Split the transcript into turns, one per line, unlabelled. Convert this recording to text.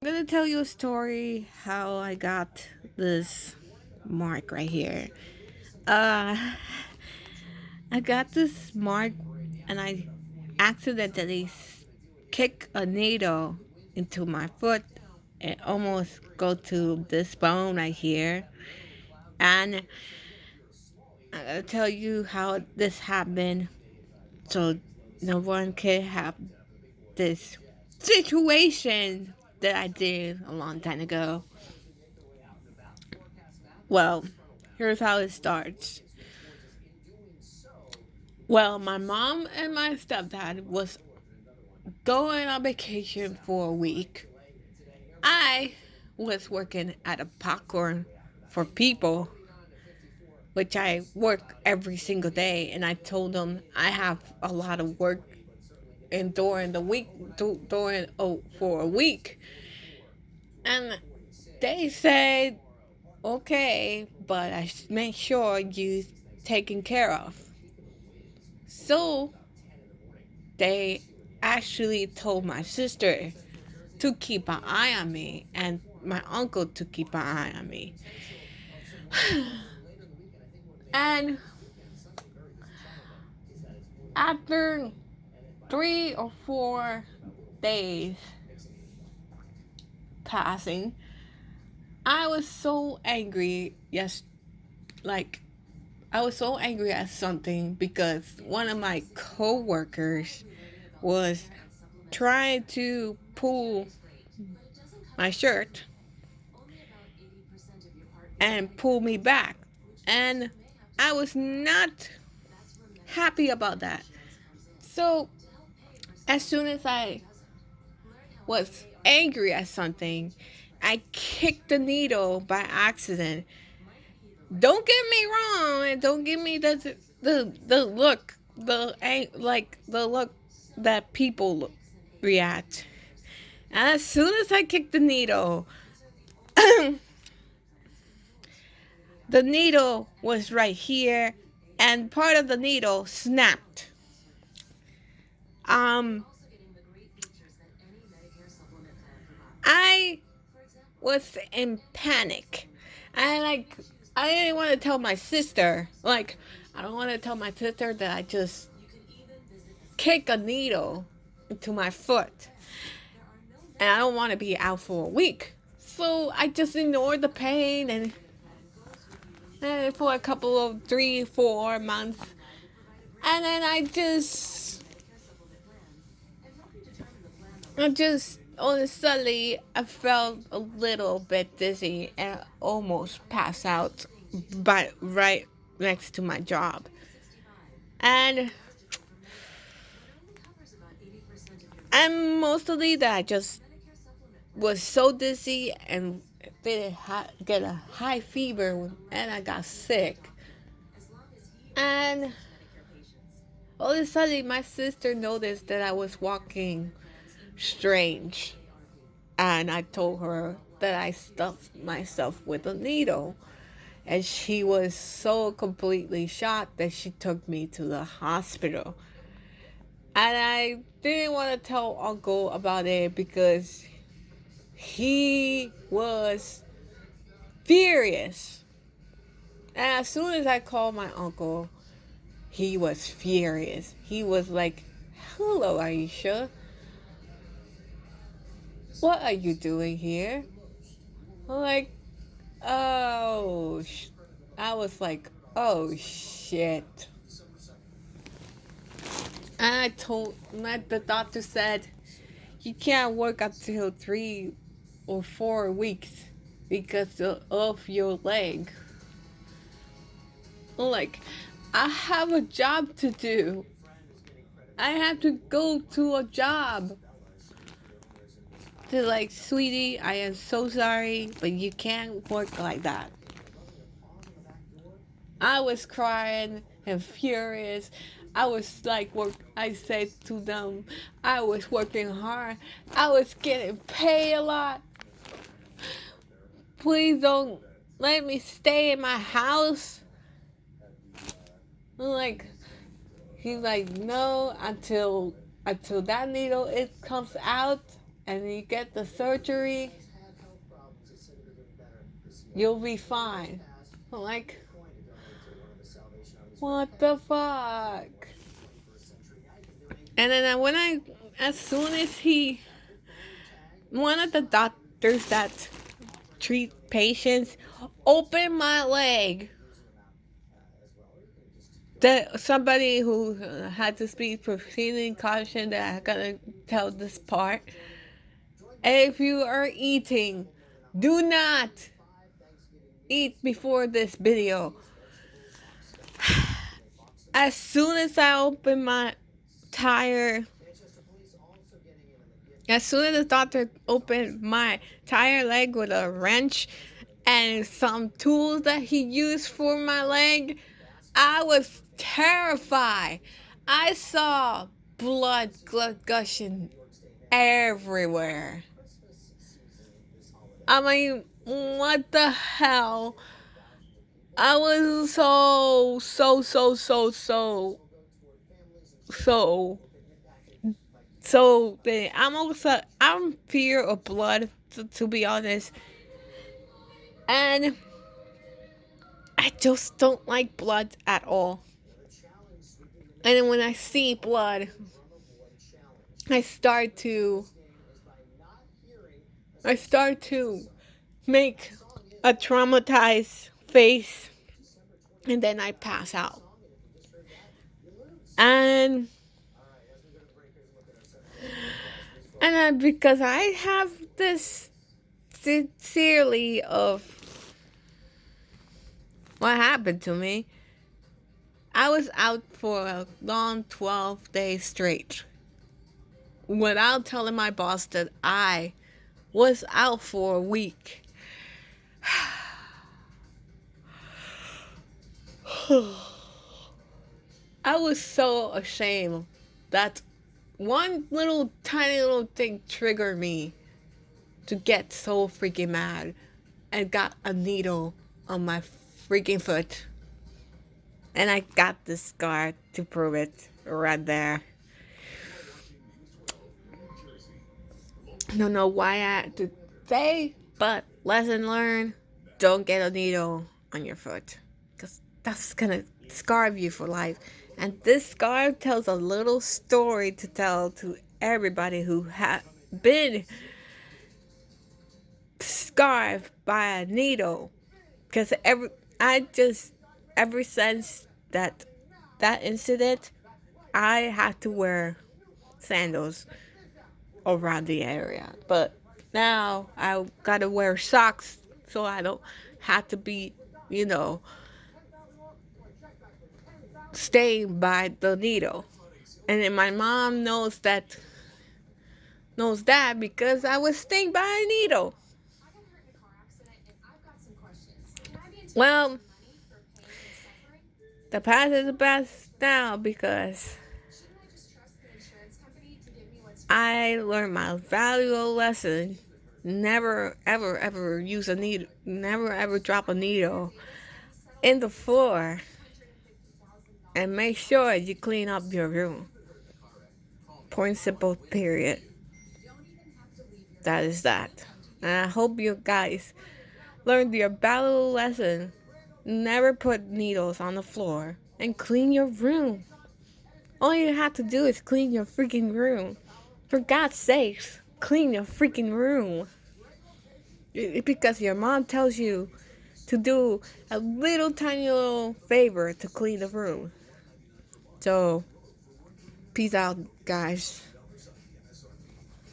I'm gonna tell you a story how I got this mark right here. Uh, I got this mark and I accidentally kicked a needle into my foot and almost go to this bone right here. And I'm gonna tell you how this happened so no one can have this situation that I did a long time ago. Well, here's how it starts. Well, my mom and my stepdad was going on vacation for a week. I was working at a popcorn for people, which I work every single day, and I told them I have a lot of work and during the week during for a week, and they said okay, but I make sure you taken care of. So they actually told my sister to keep an eye on me and my uncle to keep an eye on me. And after 3 or 4 days passing, I was so angry. Yes, like I was so angry at something because one of my coworkers was trying to pull my shirt and pull me back. And I was not happy about that. So, as soon as I was angry at something, I kicked the needle by accident. Don't get me wrong, and don't give me the look, like the look that people react. As soon as I kicked the needle, the needle was right here, and part of the needle snapped. Um, I was in panic. I didn't want to tell my sister. I don't want to tell my sister that I just kicked a needle into my foot, and I don't want to be out for a week. So I just ignored the pain and for a couple of 3, 4 months, and then I just honestly, I felt a little bit dizzy and almost passed out, but right next to my job. And mostly that I just was so dizzy and did get a high fever and I got sick. And all of a sudden, my sister noticed that I was walking strange, and I told her that I stuffed myself with a needle. And she was so completely shocked that she took me to the hospital. And I didn't want to tell Uncle about it because he was furious. And as soon as I called my uncle, he was furious. He was like, "Hello, Aisha. What are you doing here?" I'm like, "Oh, I was like, oh shit." And the doctor said, "You can't work up till 3 or 4 weeks because of your leg." I'm like, I have a job to do. I have to go to a job. They're like, "Sweetie, I am so sorry, but you can't work like that." I was crying and furious. I was like, I said to them, I was working hard. I was getting paid a lot. Please don't let me stay in my house. I'm like, he's like, no, until that needle it comes out. and you get the surgery, you'll be fine. Like, what the fuck? And then as soon as one of the doctors that treat patients opened my leg, somebody who had to speak proceeding caution that I'm gonna tell this part. If you are eating, do not eat before this video. As soon as I open my tire, as soon as the doctor opened my tire leg with a wrench and some tools that he used for my leg, I was terrified. I saw blood gushing everywhere. I mean, what the hell? I was I'm fear of blood, to be honest. And I just don't like blood at all. And then when I see blood, I start to make a traumatized face, and then I pass out. And because I have this sincerely of what happened to me, I was out for a long 12 days straight without telling my boss that I was out for a week. I was so ashamed that one little tiny little thing triggered me to get so freaking mad and got a needle on my freaking foot. And I got this scar to prove it right there. I don't know why I had to say, but lesson learned, don't get a needle on your foot, because that's gonna scar you for life. And this scar tells a little story to tell to everybody who had been scarred by a needle. Because ever since that incident, I had to wear sandals around the area. But now I gotta wear socks so I don't have to be, stained by the needle. And then my mom knows that because I was stained by a needle. Well, the past is the best now because I learned my valuable lesson. Never, ever, ever use a needle. Never, ever drop a needle in the floor. And make sure you clean up your room. Point simple, period. That is that. And I hope you guys learned your valuable lesson. Never put needles on the floor. And clean your room. All you have to do is clean your freaking room. For God's sakes, clean your freaking room. Because your mom tells you to do a little tiny little favor to clean the room. So, peace out, guys.